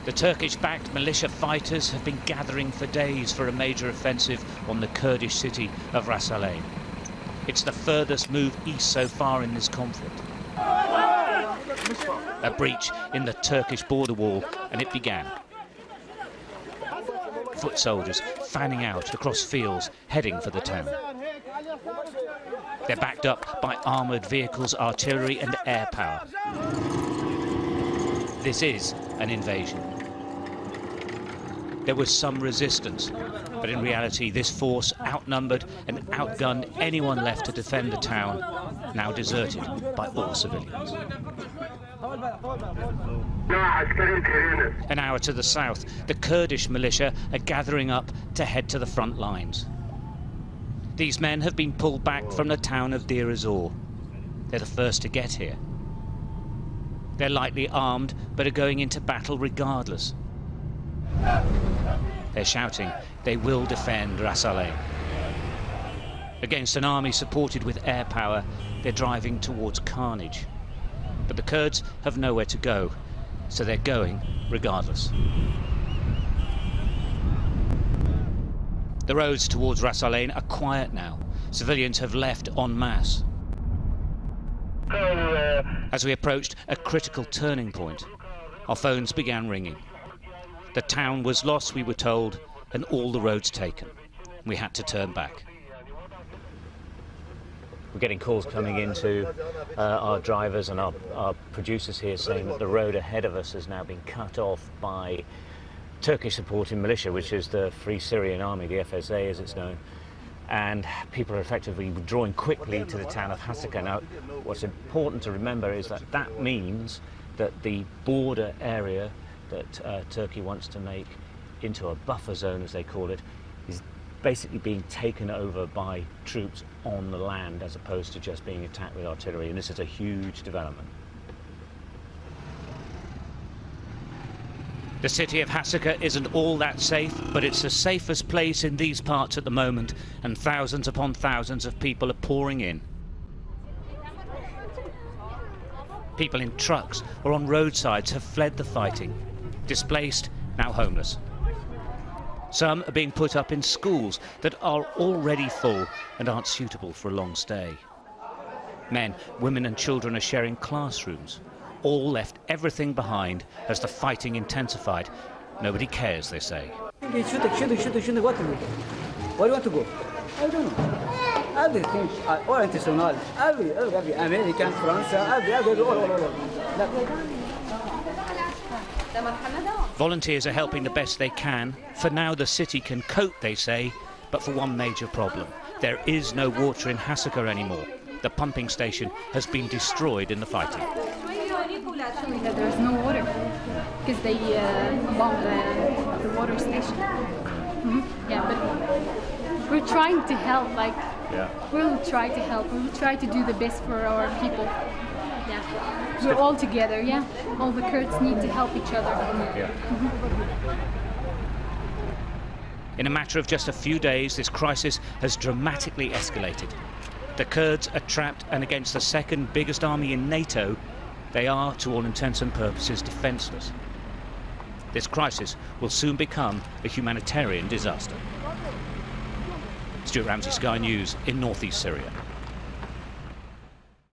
The Turkish-backed militia fighters have been gathering for days for a major offensive on the Kurdish city of Ras al Ain. It's the furthest move east so far in this conflict. A breach in the Turkish border wall, and it began. Foot soldiers fanning out across fields, heading for the town. They're backed up by armoured vehicles, artillery and air power. This is an invasion. There was some resistance, but in reality this force outnumbered and outgunned anyone left to defend the town, now deserted by all civilians. An hour to the south, the Kurdish militia are gathering up to head to the front lines. These men have been pulled back from the town of Deir ez-Zor. They're the first to get here. They're lightly armed, but are going into battle regardless. They're shouting, they will defend Ras al Ain. Against an army supported with air power, they're driving towards carnage. But the Kurds have nowhere to go, so they're going regardless. The roads towards Ras al Ain are quiet now. Civilians have left en masse. As we approached a critical turning point, our phones began ringing. The town was lost, we were told, and all the roads taken. We had to turn back. We're getting calls coming into our drivers and our producers here saying that the road ahead of us has now been cut off by Turkish-supported militia, which is the Free Syrian Army, the FSA as it's known. And people are effectively withdrawing quickly to the town of Hasaka. Now, what's important to remember is that that means that the border area that Turkey wants to make into a buffer zone, as they call it, is basically being taken over by troops on the land as opposed to just being attacked with artillery, and this is a huge development. The city of Hasaka isn't all that safe, but it's the safest place in these parts at the moment, and thousands upon thousands of people are pouring in. People in trucks or on roadsides have fled the fighting, displaced, now homeless. Some are being put up in schools that are already full and aren't suitable for a long stay. Men, women and children are sharing classrooms. All left everything behind as the fighting intensified. Nobody cares, they say. Where do you want to go? I don't know. Everything, all international, every American, France, Volunteers are helping the best they can. For now, the city can cope, they say, but for one major problem. There is no water in Hasaka anymore. The pumping station has been destroyed in the fighting. Actually, there's no water because they bombed the water station. Yeah, but we're trying to help. We'll try to help. We'll try to do the best for our people. Yeah, we're all together. Yeah, all the Kurds need to help each other. Yeah. In a matter of just a few days, this crisis has dramatically escalated. The Kurds are trapped, and against the second biggest army in NATO, they are, to all intents and purposes, defenseless. This crisis will soon become a humanitarian disaster. Stuart Ramsey, Sky News in northeast Syria.